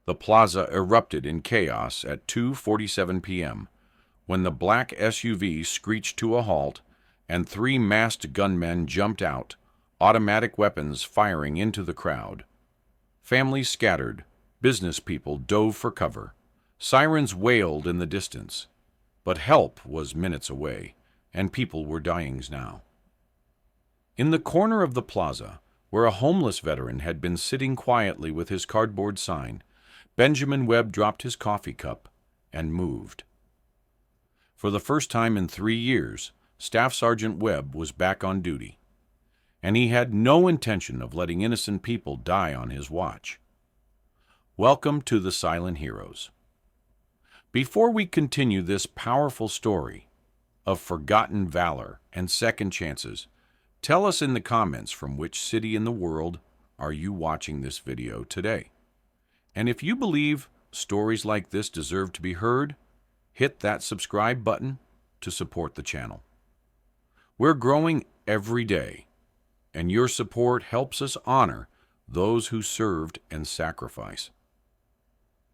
The plaza erupted in chaos at 2:47 p.m. when the black SUV screeched to a halt and three masked gunmen jumped out, automatic weapons firing into the crowd. Families scattered, business people dove for cover, sirens wailed in the distance, but help was minutes away, and people were dying now. In the corner of the plaza, where a homeless veteran had been sitting quietly with his cardboard sign, Benjamin Webb dropped his coffee cup and moved. For the first time in 3 years, Staff Sergeant Webb was back on duty, and he had no intention of letting innocent people die on his watch. Welcome to the Silent Heroes. Before we continue this powerful story of forgotten valor and second chances, tell us in the comments from which city in the world are you watching this video today. And if you believe stories like this deserve to be heard, hit that subscribe button to support the channel. We're growing every day, and your support helps us honor those who served and sacrifice.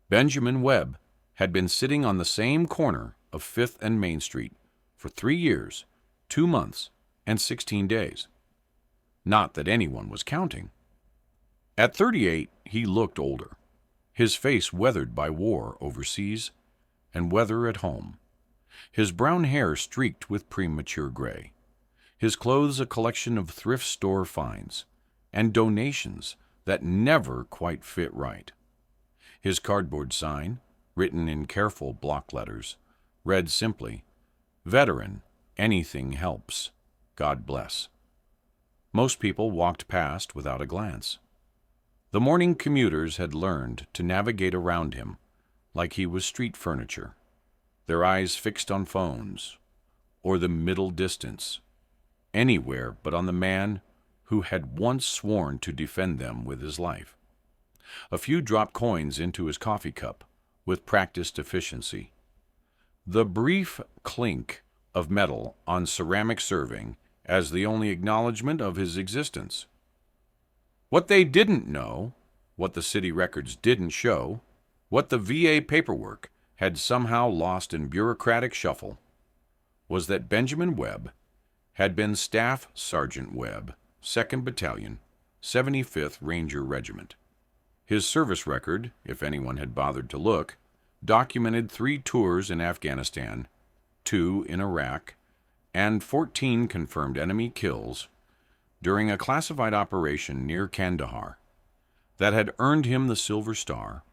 Benjamin Webb had been sitting on the same corner of 5th and Main Street for 3 years, 2 months, and 16 days. Not that anyone was counting. At 38, he looked older, his face weathered by war overseas and weather at home, his brown hair streaked with premature gray, his clothes a collection of thrift store finds and donations that never quite fit right. His cardboard sign, written in careful block letters, read simply, "Veteran, anything helps. God bless." Most people walked past without a glance. The morning commuters had learned to navigate around him like he was street furniture, their eyes fixed on phones or the middle distance, anywhere but on the man who had once sworn to defend them with his life. A few dropped coins into his coffee cup with practiced efficiency. The brief clink of metal on ceramic serving as the only acknowledgement of his existence. What they didn't know, what the city records didn't show, what the VA paperwork had somehow lost in bureaucratic shuffle, was that Benjamin Webb had been Staff Sergeant Webb, 2nd Battalion, 75th Ranger Regiment. His service record, if anyone had bothered to look, documented 3 tours in Afghanistan, 2 in Iraq, and 14 confirmed enemy kills during a classified operation near Kandahar that had earned him the Silver Star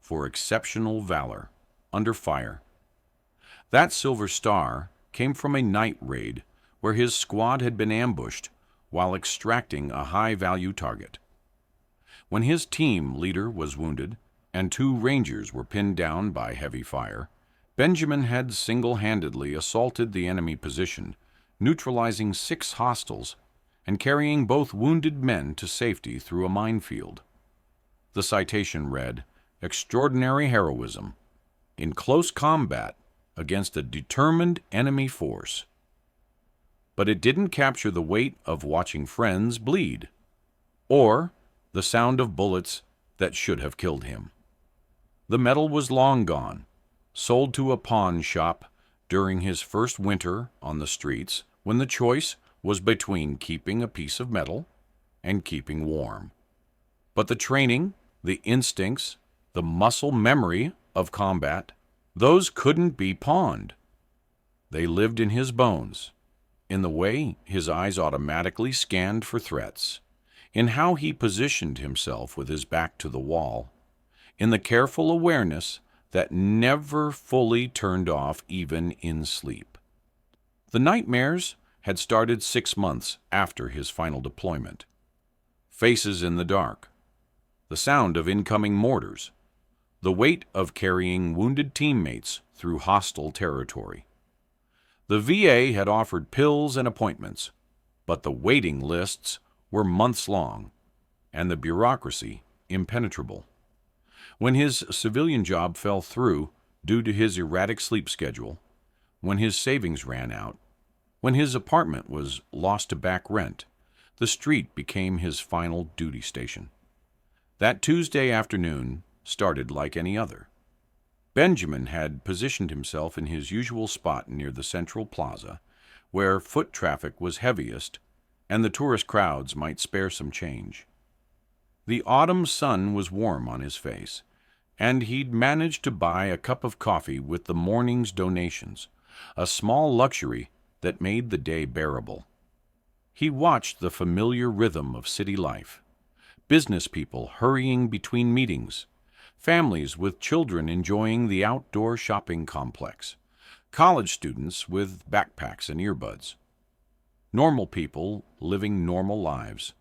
for exceptional valor under fire. That Silver Star came from a night raid where his squad had been ambushed while extracting a high-value target. When his team leader was wounded and 2 Rangers were pinned down by heavy fire, Benjamin had single-handedly assaulted the enemy position, neutralizing 6 hostiles and carrying both wounded men to safety through a minefield. The citation read, "Extraordinary heroism in close combat against a determined enemy force." But it didn't capture the weight of watching friends bleed, or the sound of bullets that should have killed him. The medal was long gone, sold to a pawn shop during his first winter on the streets when the choice was between keeping a piece of metal and keeping warm. But the training, the instincts, the muscle memory of combat, those couldn't be pawned. They lived in his bones, in the way his eyes automatically scanned for threats, in how he positioned himself with his back to the wall, in the careful awareness that never fully turned off even in sleep. The nightmares had started 6 months after his final deployment. Faces in the dark, the sound of incoming mortars, the weight of carrying wounded teammates through hostile territory. The VA had offered pills and appointments, but the waiting lists were months long, and the bureaucracy impenetrable. When his civilian job fell through due to his erratic sleep schedule, when his savings ran out, when his apartment was lost to back rent, the street became his final duty station. That Tuesday afternoon, started like any other. Benjamin had positioned himself in his usual spot near the central plaza, where foot traffic was heaviest and the tourist crowds might spare some change. The autumn sun was warm on his face, and he'd managed to buy a cup of coffee with the morning's donations, a small luxury that made the day bearable. He watched the familiar rhythm of city life, business people hurrying between meetings, families with children enjoying the outdoor shopping complex, college students with backpacks and earbuds. Normal people living normal lives,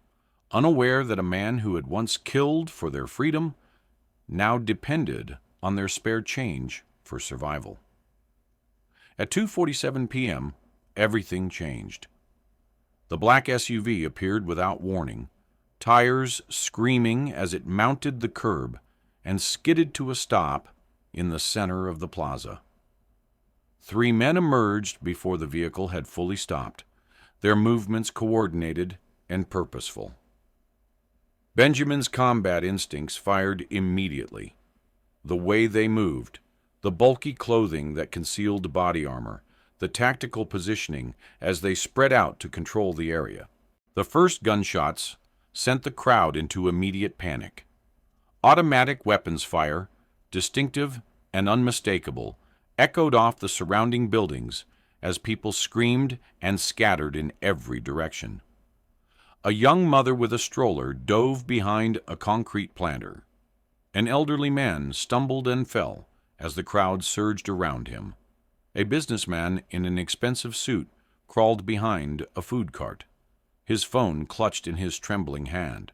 unaware that a man who had once killed for their freedom now depended on their spare change for survival. At 2:47 p.m., everything changed. The black SUV appeared without warning, tires screaming as it mounted the curb and skidded to a stop in the center of the plaza. 3 men emerged before the vehicle had fully stopped, their movements coordinated and purposeful. Benjamin's combat instincts fired immediately. The way they moved, the bulky clothing that concealed body armor, the tactical positioning as they spread out to control the area. The first gunshots sent the crowd into immediate panic. Automatic weapons fire, distinctive and unmistakable, echoed off the surrounding buildings as people screamed and scattered in every direction. A young mother with a stroller dove behind a concrete planter. An elderly man stumbled and fell as the crowd surged around him. A businessman in an expensive suit crawled behind a food cart, his phone clutched in his trembling hand.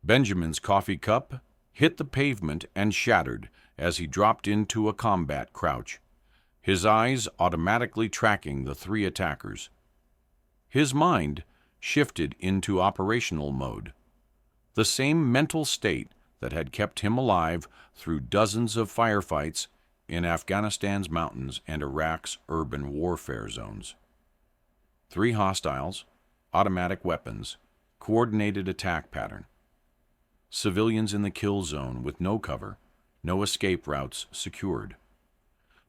Benjamin's coffee cup hit the pavement and shattered as he dropped into a combat crouch, his eyes automatically tracking the 3 attackers. His mind shifted into operational mode, the same mental state that had kept him alive through dozens of firefights in Afghanistan's mountains and Iraq's urban warfare zones. 3 hostiles, automatic weapons, coordinated attack pattern. Civilians in the kill zone with no cover, no escape routes secured.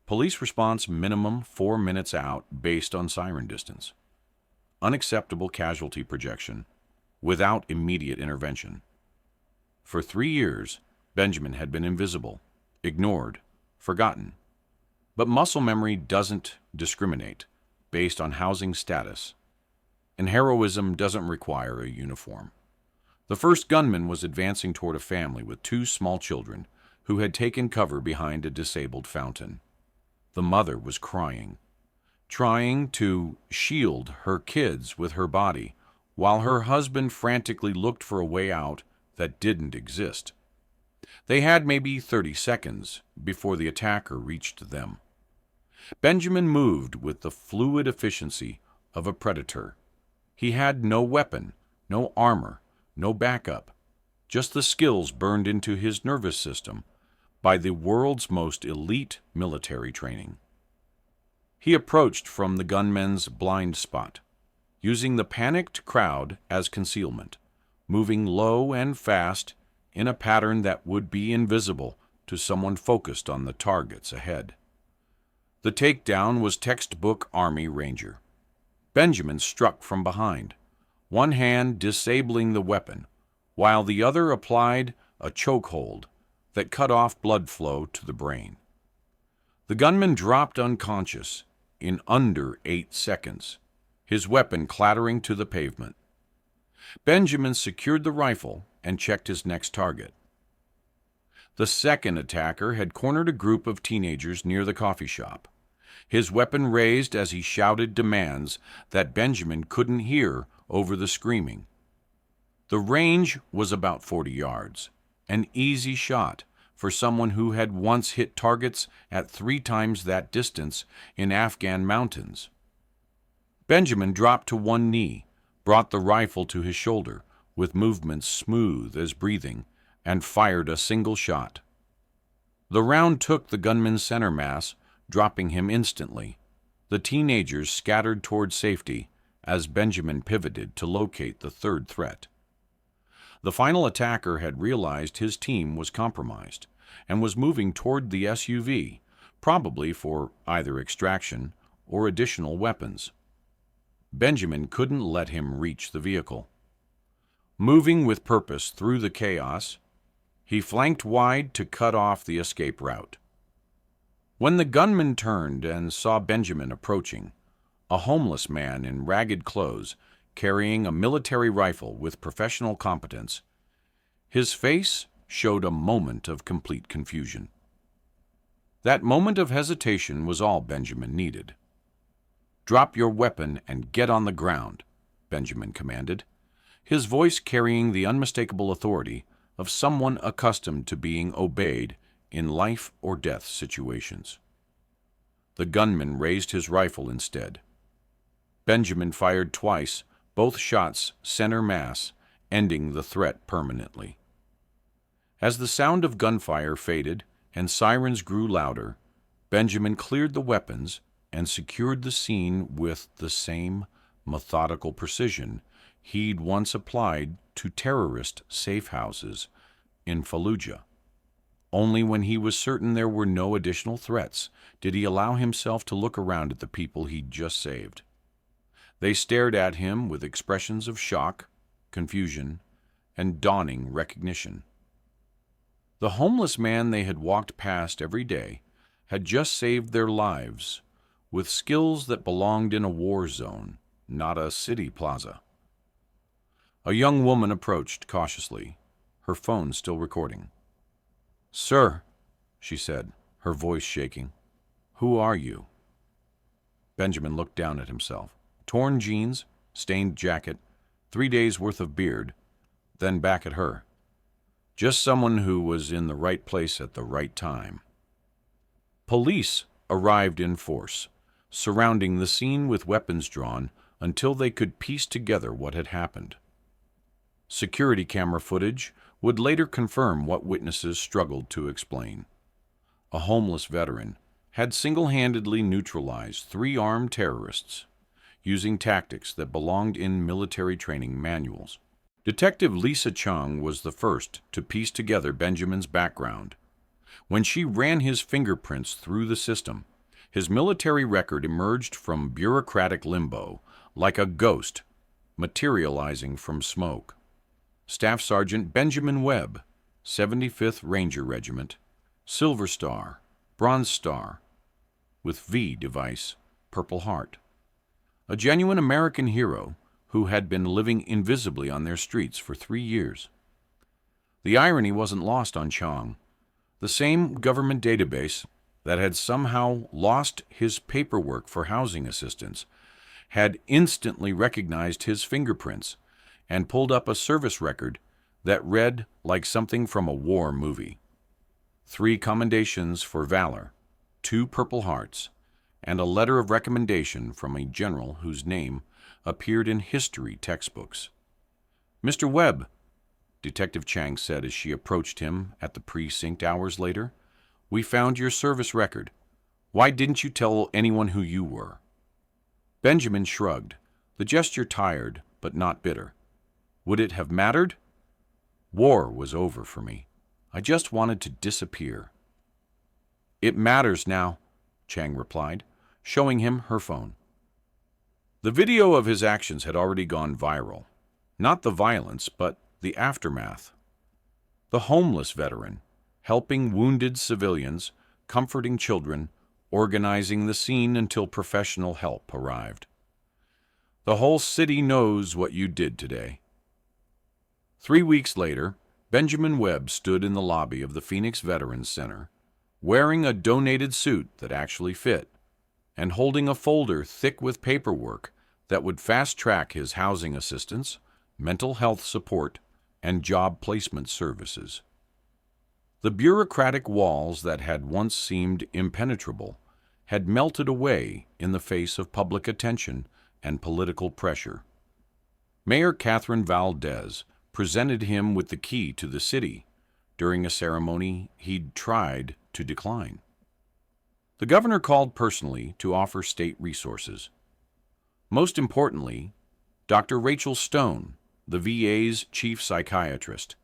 Police response minimum 4 minutes out based on siren distance. Unacceptable casualty projection without immediate intervention. For 3 years, Benjamin had been invisible, ignored, forgotten. But muscle memory doesn't discriminate based on housing status, and heroism doesn't require a uniform. The first gunman was advancing toward a family with 2 small children who had taken cover behind a disabled fountain. The mother was crying, trying to shield her kids with her body, while her husband frantically looked for a way out that didn't exist. They had maybe 30 seconds before the attacker reached them. Benjamin moved with the fluid efficiency of a predator. He had no weapon, no armor, no backup, just the skills burned into his nervous system by the world's most elite military training. He approached from the gunmen's blind spot, using the panicked crowd as concealment, moving low and fast in a pattern that would be invisible to someone focused on the targets ahead. The takedown was textbook Army Ranger. Benjamin struck from behind, one hand disabling the weapon, while the other applied a chokehold that cut off blood flow to the brain. The gunman dropped unconscious in under 8 seconds, his weapon clattering to the pavement. Benjamin secured the rifle and checked his next target. The second attacker had cornered a group of teenagers near the coffee shop, his weapon raised as he shouted demands that Benjamin couldn't hear over the screaming. The range was about 40 yards, an easy shot for someone who had once hit targets at 3 times that distance in Afghan mountains. Benjamin dropped to one knee, brought the rifle to his shoulder with movements smooth as breathing, and fired a single shot. The round took the gunman's center mass, dropping him instantly. The teenagers scattered toward safety as Benjamin pivoted to locate the third threat. The final attacker had realized his team was compromised and was moving toward the SUV, probably for either extraction or additional weapons. Benjamin couldn't let him reach the vehicle. Moving with purpose through the chaos, he flanked wide to cut off the escape route. When the gunman turned and saw Benjamin approaching, a homeless man in ragged clothes carrying a military rifle with professional competence, his face showed a moment of complete confusion. That moment of hesitation was all Benjamin needed. "Drop your weapon and get on the ground," Benjamin commanded, his voice carrying the unmistakable authority of someone accustomed to being obeyed in life or death situations. The gunman raised his rifle instead. Benjamin fired twice, both shots center mass, ending the threat permanently. As the sound of gunfire faded and sirens grew louder, Benjamin cleared the weapons and secured the scene with the same methodical precision he'd once applied to terrorist safe houses in Fallujah. Only when he was certain there were no additional threats did he allow himself to look around at the people he'd just saved. They stared at him with expressions of shock, confusion, and dawning recognition. The homeless man they had walked past every day had just saved their lives with skills that belonged in a war zone, not a city plaza. A young woman approached cautiously, her phone still recording. "Sir," she said, her voice shaking, "who are you?" Benjamin looked down at himself. Torn jeans, stained jacket, 3 days' worth of beard, then back at her. Just someone who was in the right place at the right time. Police arrived in force, surrounding the scene with weapons drawn until they could piece together what had happened. Security camera footage would later confirm what witnesses struggled to explain. A homeless veteran had single-handedly neutralized 3 armed terrorists, using tactics that belonged in military training manuals. Detective Lisa Chung was the first to piece together Benjamin's background. When she ran his fingerprints through the system, his military record emerged from bureaucratic limbo like a ghost materializing from smoke. Staff Sergeant Benjamin Webb, 75th Ranger Regiment, Silver Star, Bronze Star, with V device, Purple Heart. A genuine American hero who had been living invisibly on their streets for 3 years. The irony wasn't lost on Chong. The same government database that had somehow lost his paperwork for housing assistance had instantly recognized his fingerprints and pulled up a service record that read like something from a war movie. 3 commendations for valor, 2 Purple Hearts, and a letter of recommendation from a general whose name appeared in history textbooks. "Mr. Webb," Detective Chang said as she approached him at the precinct hours later, "we found your service record. Why didn't you tell anyone who you were?" Benjamin shrugged, the gesture tired but not bitter. Would it have mattered? War was over for me. I just wanted to disappear. "It matters now," Chang replied, showing him her phone. The video of his actions had already gone viral. Not the violence, but the aftermath. The homeless veteran, helping wounded civilians, comforting children, organizing the scene until professional help arrived. "The whole city knows what you did today." 3 weeks later, Benjamin Webb stood in the lobby of the Phoenix Veterans Center, wearing a donated suit that actually fit, and holding a folder thick with paperwork that would fast-track his housing assistance, mental health support, and job placement services. The bureaucratic walls that had once seemed impenetrable had melted away in the face of public attention and political pressure. Mayor Catherine Valdez presented him with the key to the city during a ceremony he'd tried to decline. The governor called personally to offer state resources. Most importantly, Dr. Rachel Stone, the VA's chief psychiatrist,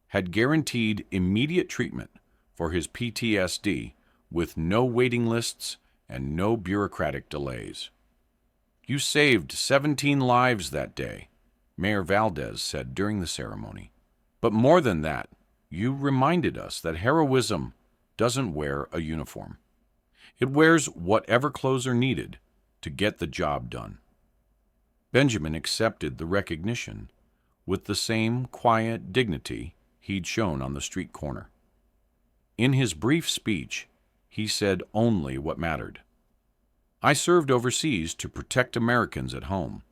had guaranteed immediate treatment for his PTSD with no waiting lists and no bureaucratic delays. "You saved 17 lives that day," Mayor Valdez said during the ceremony. "But more than that, you reminded us that heroism doesn't wear a uniform. It wears whatever clothes are needed to get the job done." Benjamin accepted the recognition with the same quiet dignity he'd shown on the street corner. In his brief speech, he said only what mattered. "I served overseas to protect Americans at home.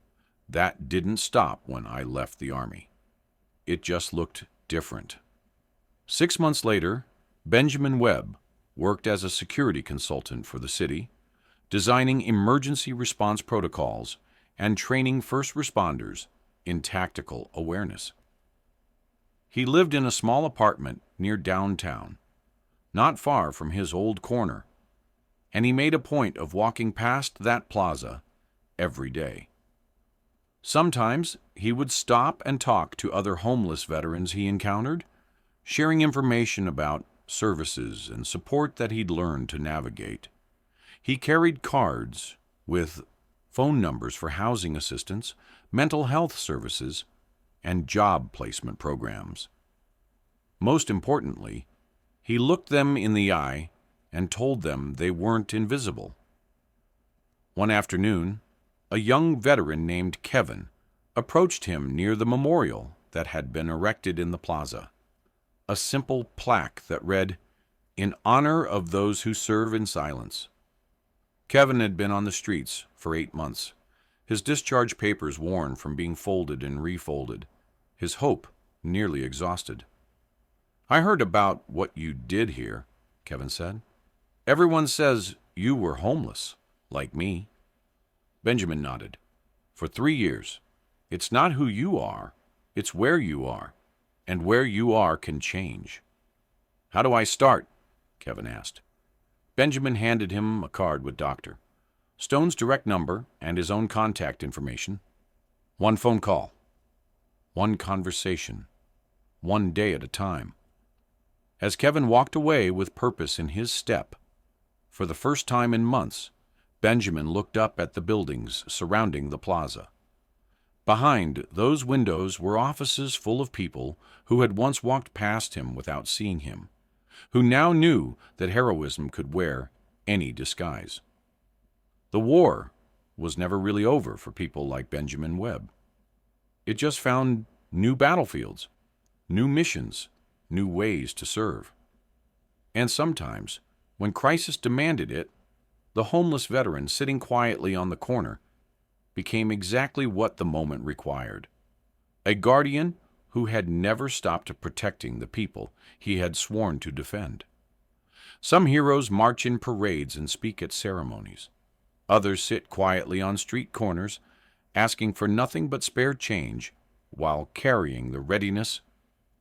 That didn't stop when I left the Army. It just looked different." 6 months later, Benjamin Webb worked as a security consultant for the city, designing emergency response protocols and training first responders in tactical awareness. He lived in a small apartment near downtown, not far from his old corner, and he made a point of walking past that plaza every day. Sometimes he would stop and talk to other homeless veterans he encountered, sharing information about services and support that he'd learned to navigate. He carried cards with phone numbers for housing assistance, mental health services, and job placement programs. Most importantly, he looked them in the eye and told them they weren't invisible. One afternoon, a young veteran named Kevin approached him near the memorial that had been erected in the plaza. A simple plaque that read, "In honor of those who serve in silence." Kevin had been on the streets for 8 months, his discharge papers worn from being folded and refolded, his hope nearly exhausted. "I heard about what you did here," Kevin said. "Everyone says you were homeless, like me." Benjamin nodded. "For 3 years. It's not who you are, it's where you are. And where you are can change." "How do I start?" Kevin asked. Benjamin handed him a card with Dr. Stone's direct number and his own contact information. "One phone call. One conversation. One day at a time." As Kevin walked away with purpose in his step, for the first time in months, Benjamin looked up at the buildings surrounding the plaza. Behind those windows were offices full of people who had once walked past him without seeing him, who now knew that heroism could wear any disguise. The war was never really over for people like Benjamin Webb. It just found new battlefields, new missions, new ways to serve. And sometimes, when crisis demanded it, the homeless veteran sitting quietly on the corner became exactly what the moment required. A guardian who had never stopped protecting the people he had sworn to defend. Some heroes march in parades and speak at ceremonies. Others sit quietly on street corners, asking for nothing but spare change while carrying the readiness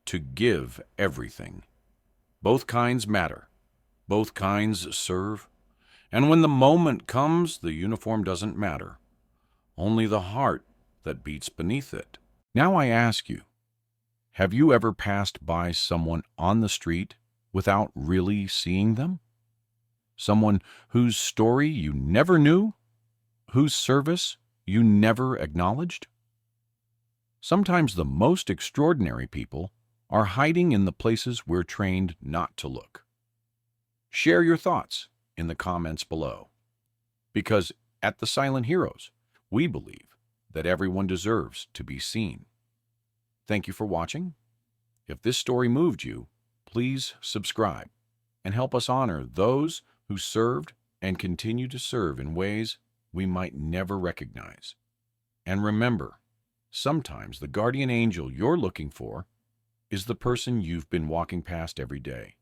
to give everything. Both kinds matter. Both kinds serve. And when the moment comes, the uniform doesn't matter. Only the heart that beats beneath it. Now I ask you, have you ever passed by someone on the street without really seeing them? Someone whose story you never knew? Whose service you never acknowledged? Sometimes the most extraordinary people are hiding in the places we're trained not to look. Share your thoughts in the comments below. Because at the Silent Heroes, we believe that everyone deserves to be seen. Thank you for watching. If this story moved you, please subscribe and help us honor those who served and continue to serve in ways we might never recognize. And remember, sometimes the guardian angel you're looking for is the person you've been walking past every day.